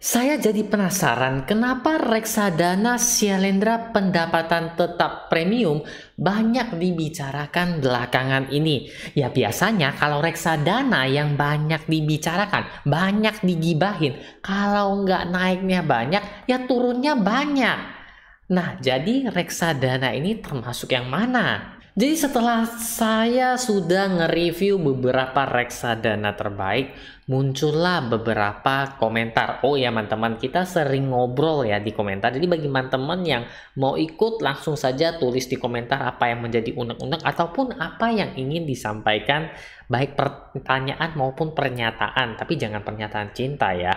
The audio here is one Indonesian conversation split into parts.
Saya jadi penasaran kenapa reksadana Shalendra pendapatan tetap premium banyak dibicarakan belakangan ini. Ya biasanya kalau reksadana yang banyak dibicarakan, banyak digibahin. Kalau nggak naiknya banyak, ya turunnya banyak. Nah, jadi reksadana ini termasuk yang mana? Jadi setelah saya sudah nge-review beberapa reksadana terbaik, muncullah beberapa komentar. Oh ya teman-teman, kita sering ngobrol ya di komentar. Jadi bagi teman-teman yang mau ikut, langsung saja tulis di komentar apa yang menjadi unek-unek ataupun apa yang ingin disampaikan, baik pertanyaan maupun pernyataan. Tapi jangan pernyataan cinta ya.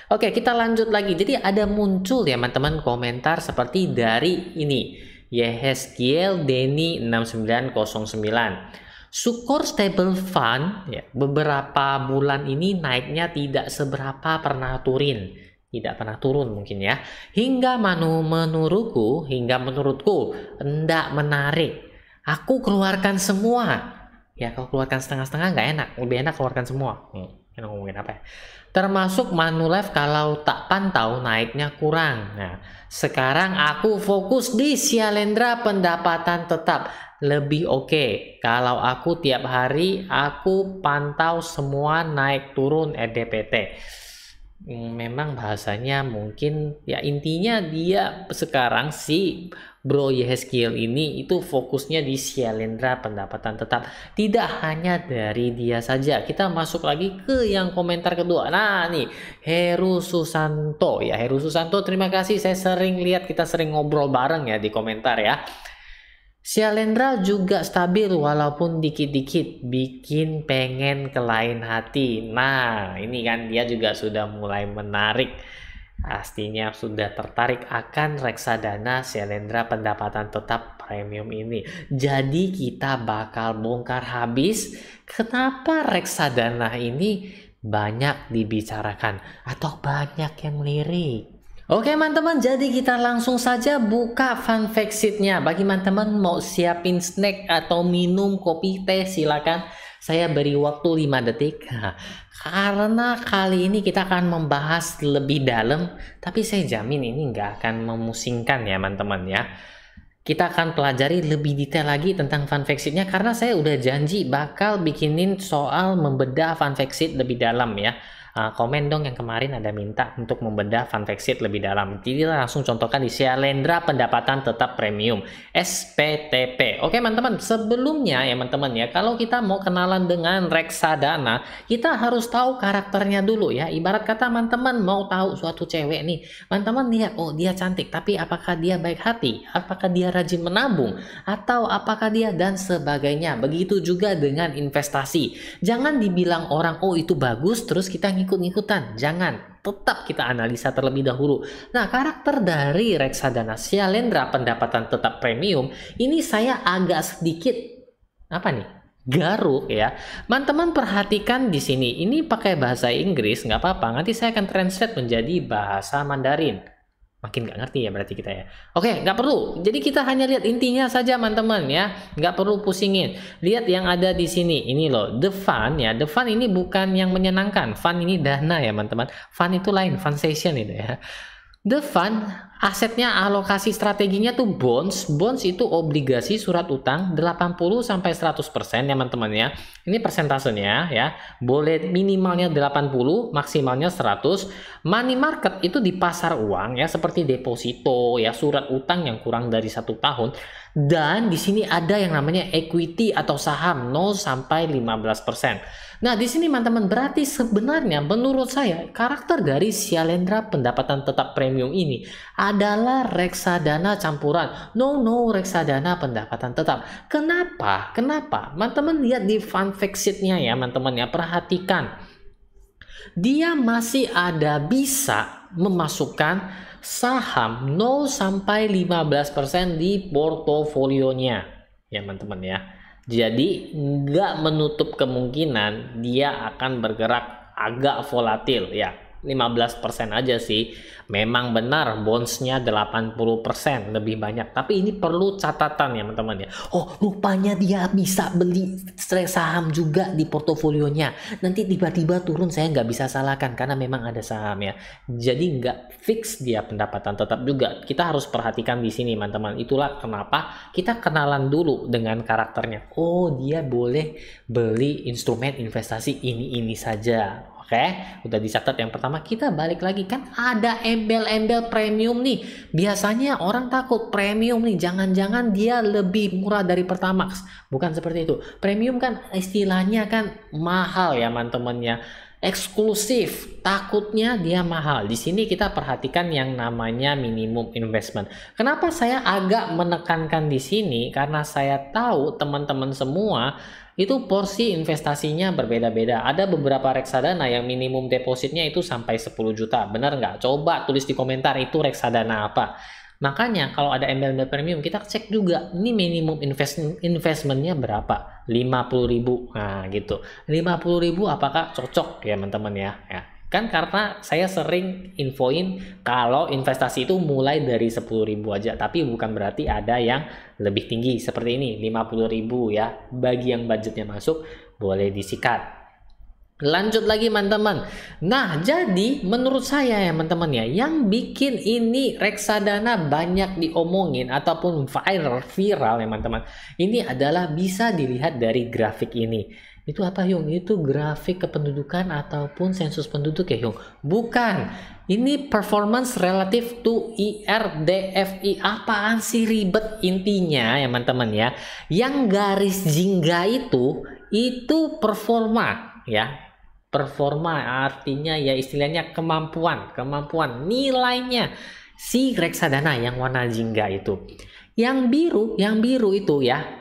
Oke, kita lanjut lagi. Jadi ada muncul ya teman-teman komentar seperti dari ini. Yehezkiel Denny 6909. Sukor Stable Fund ya, beberapa bulan ini naiknya tidak seberapa pernah tidak pernah turun mungkin ya, hingga menurutku hendak menarik. Aku keluarkan semua ya. Kalau keluarkan setengah-setengah nggak enak, lebih enak keluarkan semua. Ngomongin apa ya? Termasuk Manulife kalau tak pantau naiknya kurang. Nah, sekarang aku fokus di Shalendra pendapatan tetap lebih oke. Kalau aku tiap hari aku pantau semua naik turun EDPT. Memang bahasanya mungkin ya, intinya dia sekarang si Bro Yehezkiel ini itu fokusnya di Shalendra pendapatan tetap. Tidak hanya dari dia saja, kita masuk lagi ke yang komentar kedua. Nah nih, Heru Susanto ya. Heru Susanto, terima kasih, saya sering lihat, kita sering ngobrol bareng ya di komentar ya. Shalendra juga stabil walaupun dikit-dikit bikin pengen ke lain hati. Nah ini kan dia juga sudah mulai menarik, pastinya sudah tertarik akan reksadana Shalendra pendapatan tetap premium ini. Jadi kita bakal bongkar habis kenapa reksadana ini banyak dibicarakan atau banyak yang lirik. Oke teman-teman, jadi kita langsung saja buka fun fact sheet-nya. Bagi teman-teman mau siapin snack atau minum kopi teh, silakan. Saya beri waktu 5 detik. Karena kali ini kita akan membahas lebih dalam, tapi saya jamin ini nggak akan memusingkan ya teman-teman ya. Kita akan pelajari lebih detail lagi tentang fun fact sheet-nya, karena saya udah janji bakal bikinin soal membedah fun fact sheet lebih dalam ya. Komen dong yang kemarin ada minta untuk membedah fun fact sheet lebih dalam. Jadi langsung contohkan di Shalendra pendapatan tetap premium SPTP. Oke teman-teman, sebelumnya ya teman-teman ya, kalau kita mau kenalan dengan reksadana, kita harus tahu karakternya dulu ya. Ibarat kata teman-teman mau tahu suatu cewek nih, teman-teman lihat, oh dia cantik, tapi apakah dia baik hati, apakah dia rajin menabung, atau apakah dia dan sebagainya. Begitu juga dengan investasi. Jangan dibilang orang oh itu bagus terus kita ikut-ikutan, jangan, tetap kita analisa terlebih dahulu. Nah, karakter dari reksadana Shalendra pendapatan tetap premium ini saya agak sedikit garuk ya. Teman-teman perhatikan di sini, ini pakai bahasa Inggris nggak apa-apa, nanti saya akan translate menjadi bahasa Mandarin. Makin nggak ngerti ya berarti kita ya. Oke, nggak perlu. Jadi kita hanya lihat intinya saja teman-teman ya. Nggak perlu pusingin. Lihat yang ada di sini. Ini loh, the fund ya. The fund ini bukan yang menyenangkan. Fund ini dana ya teman-teman. Fund itu lain, fund session itu ya. The fund asetnya, alokasi strateginya tuh bonds. Bonds itu obligasi surat utang 80-100% ya teman-teman ya. Ini persentasenya ya. Boleh minimalnya 80, maksimalnya 100. Money market itu di pasar uang ya, seperti deposito ya, surat utang yang kurang dari 1 tahun. Dan di sini ada yang namanya equity atau saham 0-15%. Nah, di sini teman-teman berarti sebenarnya menurut saya karakter dari Shalendra pendapatan tetap premium ini adalah reksadana campuran. No, reksadana pendapatan tetap. Kenapa? Teman-teman lihat di fun fact sheet-nya ya, teman-teman ya, perhatikan. Dia masih ada bisa memasukkan saham 0-15% di portofolionya ya teman-teman ya. Jadi nggak menutup kemungkinan dia akan bergerak agak volatil ya. 15% aja sih. Memang benar bondsnya 80% lebih banyak, tapi ini perlu catatan ya teman-teman ya. Oh, rupanya dia bisa beli saham juga di portofolionya. Nanti tiba-tiba turun, saya nggak bisa salahkan karena memang ada saham ya. Jadi nggak fix dia pendapatan tetap juga. Kita harus perhatikan di sini teman-teman. Itulah kenapa kita kenalan dulu dengan karakternya. Oh, dia boleh beli instrumen investasi ini saja. Oke, udah dicatat yang pertama. Kita balik lagi, kan ada embel-embel premium nih. Biasanya orang takut premium nih, jangan-jangan dia lebih murah dari Pertamax. Bukan seperti itu. Premium kan istilahnya kan mahal ya teman-teman ya. Eksklusif, takutnya dia mahal. Di sini kita perhatikan yang namanya minimum investment. Kenapa saya agak menekankan di sini? Karena saya tahu teman-teman semua itu porsi investasinya berbeda-beda. Ada beberapa reksadana yang minimum depositnya itu sampai 10 juta. Benar nggak? Coba tulis di komentar itu reksadana apa. Makanya kalau ada embel-embel premium, kita cek juga ini minimum investmentnya berapa. 50.000. Nah gitu. 50.000 apakah cocok ya teman-teman ya? Kan karena saya sering infoin kalau investasi itu mulai dari 10.000 aja, tapi bukan berarti ada yang lebih tinggi seperti ini 50.000 ya. Bagi yang budgetnya masuk boleh disikat. Lanjut lagi teman-teman. Nah, jadi menurut saya ya teman-teman ya, yang bikin ini reksadana banyak diomongin ataupun viral ya teman-teman, ini adalah bisa dilihat dari grafik ini. Itu apa Yung? Itu grafik kependudukan ataupun sensus penduduk ya Yung? Bukan. Ini performance relative to IRDFI. Apaan sih ribet intinya ya teman-teman ya. Yang garis jingga itu performa ya. Performa artinya ya istilahnya kemampuan nilainya si reksadana yang warna jingga itu. Yang biru itu ya.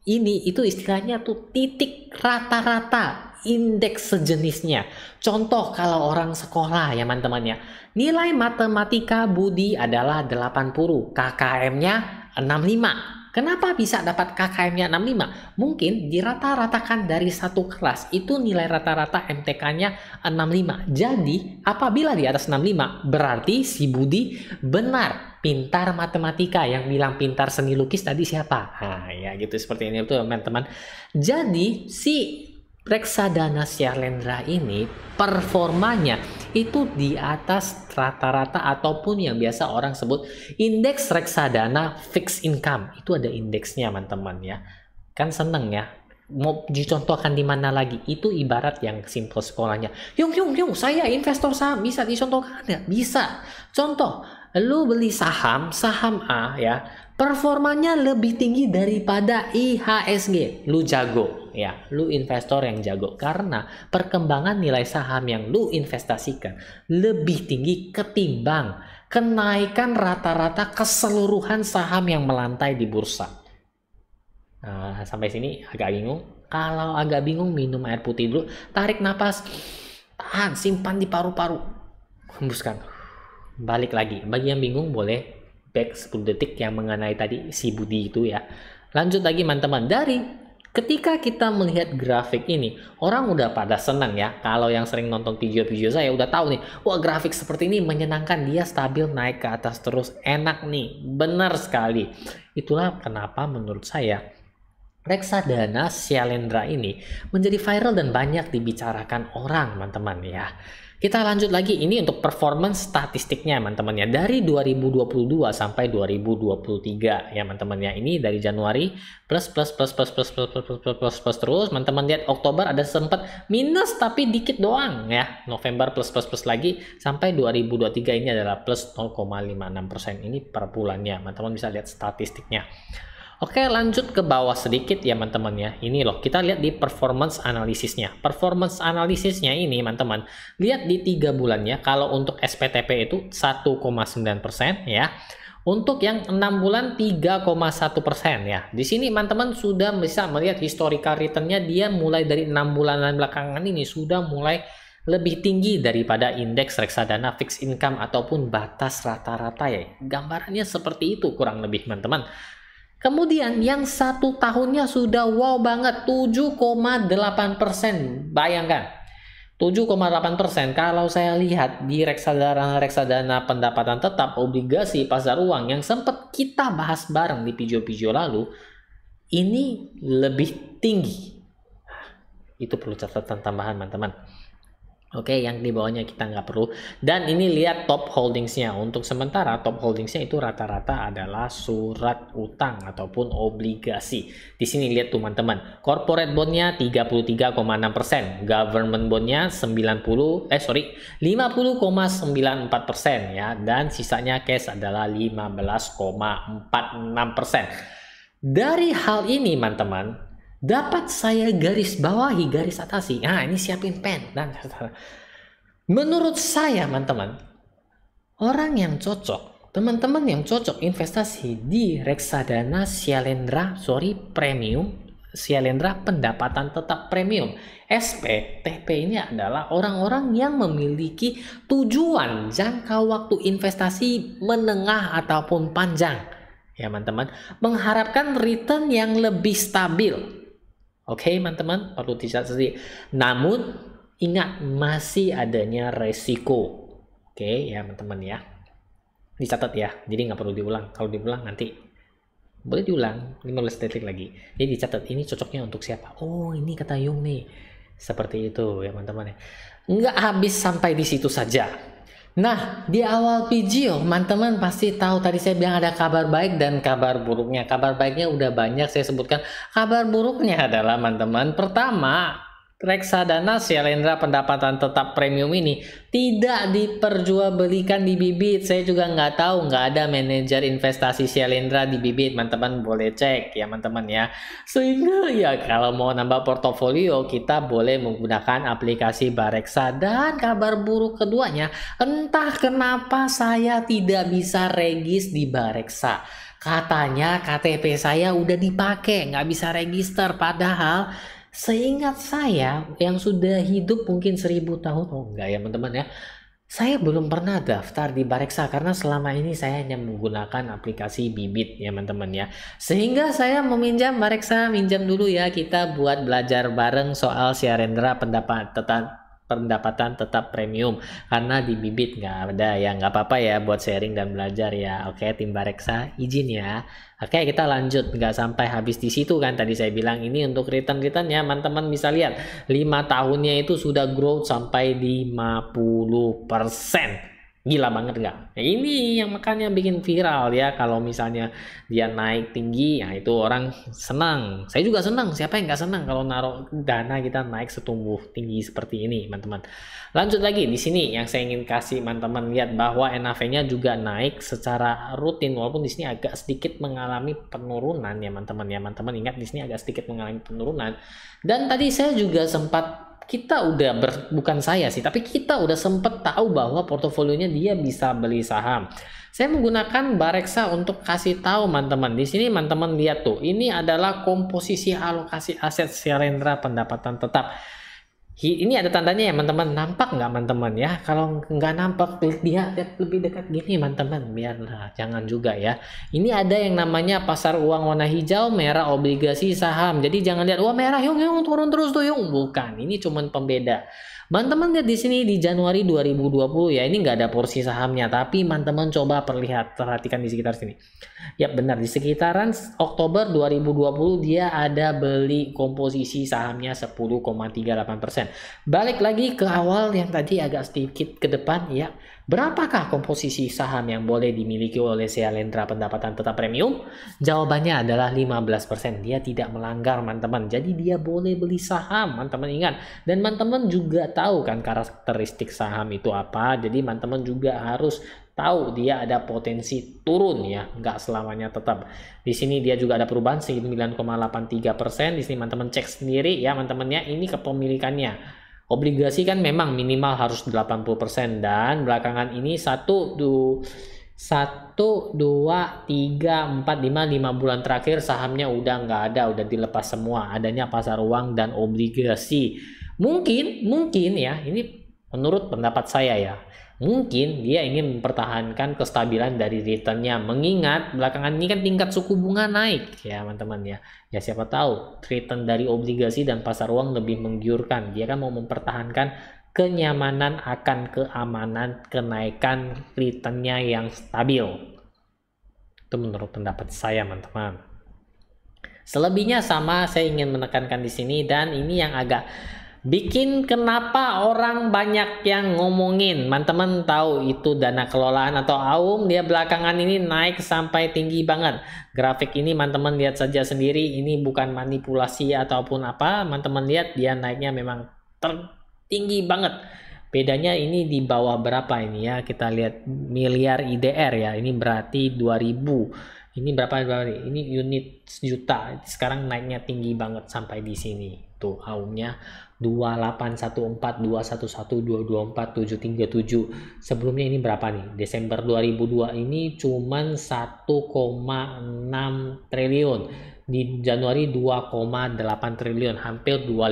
Itu istilahnya tuh titik rata-rata indeks sejenisnya. Contoh kalau orang sekolah ya teman-teman ya. Nilai matematika Budi adalah 80, KKM-nya 65. Kenapa bisa dapat KKM-nya 65? Mungkin dirata-ratakan dari satu kelas itu nilai rata-rata MTK-nya 65. Jadi apabila di atas 65 berarti si Budi benar pintar matematika. Yang bilang pintar seni lukis tadi siapa? Nah ya gitu seperti ini tuh teman-teman. Jadi si reksadana Syailendra ini performanya itu di atas rata-rata ataupun yang biasa orang sebut indeks reksadana fixed income. Itu ada indeksnya teman-teman ya. Kan seneng ya. Mau dicontohkan di mana lagi? Itu ibarat yang simple sekolahnya. Yung, saya investor saham, bisa dicontohkan nggak? Bisa. Contoh, lu beli saham A ya, performanya lebih tinggi daripada IHSG. Lu jago ya, lu investor yang jago karena perkembangan nilai saham yang lu investasikan lebih tinggi ketimbang kenaikan rata-rata keseluruhan saham yang melantai di bursa. Nah, sampai sini agak bingung. Kalau agak bingung, minum air putih dulu, tarik napas, tahan, simpan di paru-paru, hembuskan, balik lagi. Bagi yang bingung boleh back 10 detik yang mengenai tadi si Budi itu ya. Lanjut lagi teman-teman. Dari ketika kita melihat grafik ini, orang udah pada senang ya. Kalau yang sering nonton video-video saya udah tahu nih, wah grafik seperti ini menyenangkan, dia stabil naik ke atas terus, enak nih. Benar sekali. Itulah kenapa menurut saya reksadana Syailendra ini menjadi viral dan banyak dibicarakan orang teman-teman ya. Kita lanjut lagi, ini untuk performance statistiknya teman-teman ya, dari 2022 sampai 2023 ya teman-teman ya. Ini dari Januari plus terus teman-teman lihat. Oktober ada sempat minus tapi dikit doang ya. November plus lagi sampai 2023 ini adalah plus 0,56%. Ini per bulannya teman-teman bisa lihat statistiknya. Oke, lanjut ke bawah sedikit ya teman-teman ya. Ini loh, kita lihat di performance analisisnya. Performance analisisnya ini teman-teman, lihat di 3 bulannya. Kalau untuk SPTP itu 1,9% ya. Untuk yang 6 bulan 3,1% ya. Di sini teman-teman sudah bisa melihat historical return-nya, dia mulai dari 6 bulan belakangan ini sudah mulai lebih tinggi daripada indeks reksadana fixed income ataupun batas rata-rata ya. Gambarannya seperti itu kurang lebih teman-teman. Kemudian yang 1 tahunnya sudah wow banget, 7,8%. Bayangkan, 7,8%. Kalau saya lihat di reksadana pendapatan tetap obligasi pasar uang yang sempat kita bahas bareng di video-video lalu, ini lebih tinggi. Itu perlu catatan tambahan, teman-teman. Oke, yang di bawahnya kita nggak perlu. Dan ini lihat top holdingsnya. Untuk sementara top holdingsnya itu rata-rata adalah surat utang ataupun obligasi. Di sini lihat teman-teman, corporate bondnya 33,6%, government bondnya 50,94% ya, dan sisanya cash adalah 15,46%. Dari hal ini teman-teman, dapat saya garis bawahi, garis atasi. Nah, ini siapin pen dan menurut saya, teman-teman, orang yang cocok, teman-teman yang cocok investasi di reksadana premium, Shalendra pendapatan tetap premium, SPTP, ini adalah orang-orang yang memiliki tujuan jangka waktu investasi menengah ataupun panjang. Ya, teman-teman, mengharapkan return yang lebih stabil. Oke, teman-teman, perlu dicatat. Namun ingat, masih adanya resiko. Oke, ya teman-teman ya. Dicatat ya. Jadi nggak perlu diulang. Kalau diulang nanti boleh diulang 15 detik lagi. Jadi dicatat, ini cocoknya untuk siapa? Oh, ini kata Yung nih. Seperti itu ya teman-teman ya. Nggak habis sampai di situ saja. Nah, di awal video, teman-teman pasti tahu tadi saya bilang ada kabar baik dan kabar buruknya. Kabar baiknya udah banyak saya sebutkan. Kabar buruknya adalah, teman-teman, pertama, reksadana Shalendra pendapatan tetap premium ini tidak diperjualbelikan di Bibit. Saya juga nggak tahu, nggak ada manajer investasi Shalendra di Bibit. Teman-teman boleh cek ya, teman-teman ya. Sehingga ya kalau mau nambah portofolio, kita boleh menggunakan aplikasi Bareksa. Dan kabar buruk keduanya, entah kenapa saya tidak bisa regis di Bareksa. Katanya KTP saya udah dipakai, nggak bisa register, padahal seingat saya yang sudah hidup mungkin 1000 tahun, oh enggak ya teman-teman ya, saya belum pernah daftar di Bareksa karena selama ini saya hanya menggunakan aplikasi Bibit ya teman-teman ya. Sehingga saya meminjam Bareksa, minjam dulu ya, kita buat belajar bareng soal Shalendra pendapatan tetap premium, karena di Bibit nggak ada ya. Nggak apa-apa ya buat sharing dan belajar ya. Oke, tim Bareksa izin ya. Oke, kita lanjut, nggak sampai habis di situ kan. Tadi saya bilang ini untuk return ya, teman-teman bisa lihat 5 tahunnya itu sudah growth sampai 50%. Gila banget nggak? Nah, ini yang makanya bikin viral ya. Kalau misalnya dia naik tinggi, ya itu orang senang. Saya juga senang. Siapa yang nggak senang kalau naruh dana kita naik setumbuh tinggi seperti ini, teman-teman. Lanjut lagi di sini yang saya ingin kasih teman-teman lihat bahwa NAV-nya juga naik secara rutin, walaupun di sini agak sedikit mengalami penurunan ya, teman-teman ya. Teman-teman ingat di sini agak sedikit mengalami penurunan. Dan tadi saya juga sempat, bukan saya sih, tapi kita udah sempet tahu bahwa portofolionya dia bisa beli saham. Saya menggunakan Bareksa untuk kasih tahu teman-teman. Di sini teman-teman lihat tuh, ini adalah komposisi alokasi aset Shalendra pendapatan tetap. Ini ada tandanya ya teman-teman, nampak nggak teman-teman ya? Kalau nggak nampak, lihat lebih dekat gini teman-teman, biarlah, jangan juga ya. Ini ada yang namanya pasar uang warna hijau, merah, obligasi, saham. Jadi jangan lihat wah merah yung turun terus tuh yung, bukan. Ini cuman pembeda. Teman-teman lihat di sini di Januari 2020 ya, ini nggak ada porsi sahamnya, tapi teman-teman coba perhatikan di sekitar sini. Ya benar, di sekitaran Oktober 2020 dia ada beli komposisi sahamnya 10,38%. Balik lagi ke awal yang tadi agak sedikit ke depan ya. Berapakah komposisi saham yang boleh dimiliki oleh Shalendra pendapatan tetap premium? Jawabannya adalah 15%. Dia tidak melanggar teman-teman. Jadi dia boleh beli saham, teman-teman ingat. Dan teman-teman juga tahu kan karakteristik saham itu apa. Jadi teman-teman juga harus tahu dia ada potensi turun ya, nggak selamanya tetap. Di sini dia juga ada perubahan 9,83%. Di sini teman-teman cek sendiri ya teman-teman ya, ini kepemilikannya. Obligasi kan memang minimal harus 80%, dan belakangan ini 1, 2, 3, 4, 5 bulan terakhir sahamnya udah nggak ada, udah dilepas semua. Adanya pasar uang dan obligasi. Mungkin ya, ini menurut pendapat saya ya, mungkin dia ingin mempertahankan kestabilan dari returnnya, mengingat belakangan ini kan tingkat suku bunga naik ya teman-teman ya. Ya siapa tahu return dari obligasi dan pasar uang lebih menggiurkan. Dia kan mau mempertahankan kenyamanan akan keamanan kenaikan returnnya yang stabil. Itu menurut pendapat saya, teman-teman. Selebihnya sama, saya ingin menekankan di sini, dan ini yang agak bikin kenapa orang banyak yang ngomongin. Teman-teman tahu itu dana kelolaan atau AUM, dia belakangan ini naik sampai tinggi banget. Grafik ini teman-teman lihat saja sendiri, ini bukan manipulasi ataupun apa. Teman-teman lihat dia naiknya memang tertinggi banget. Bedanya ini di bawah berapa ini ya, kita lihat miliar IDR ya, ini berarti 2000. Ini berapa? Ini unit juta. Sekarang naiknya tinggi banget sampai di sini. Tuh AUM-nya 2814, 211, 224, 737. Sebelumnya ini berapa nih? Desember 2002 ini cuman 1,6 triliun. Di Januari 2,8 triliun, hampir 2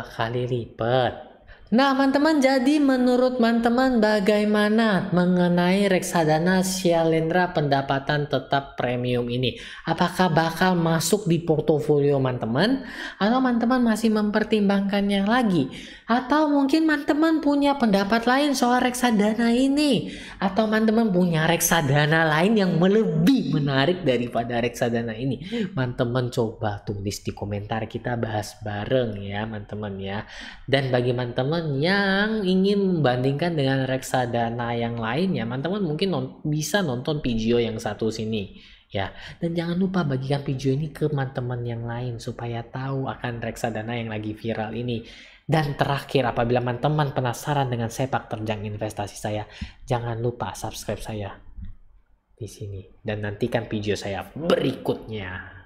kali lipat. Nah, teman-teman, jadi menurut teman-teman bagaimana mengenai reksadana Syailendra pendapatan tetap premium ini? Apakah bakal masuk di portofolio teman-teman? Atau teman-teman masih mempertimbangkannya lagi? Atau mungkin teman-teman punya pendapat lain soal reksadana ini? Atau teman-teman punya reksadana lain yang lebih menarik daripada reksadana ini? Teman-teman coba tulis di komentar, kita bahas bareng ya teman-teman ya. Dan bagi teman-teman yang ingin membandingkan dengan reksadana yang lainnya, teman-teman mungkin bisa nonton video yang satu sini ya. Dan jangan lupa bagikan video ini ke teman-teman yang lain supaya tahu akan reksadana yang lagi viral ini. Dan terakhir, apabila teman-teman penasaran dengan sepak terjang investasi saya, jangan lupa subscribe saya di sini dan nantikan video saya berikutnya.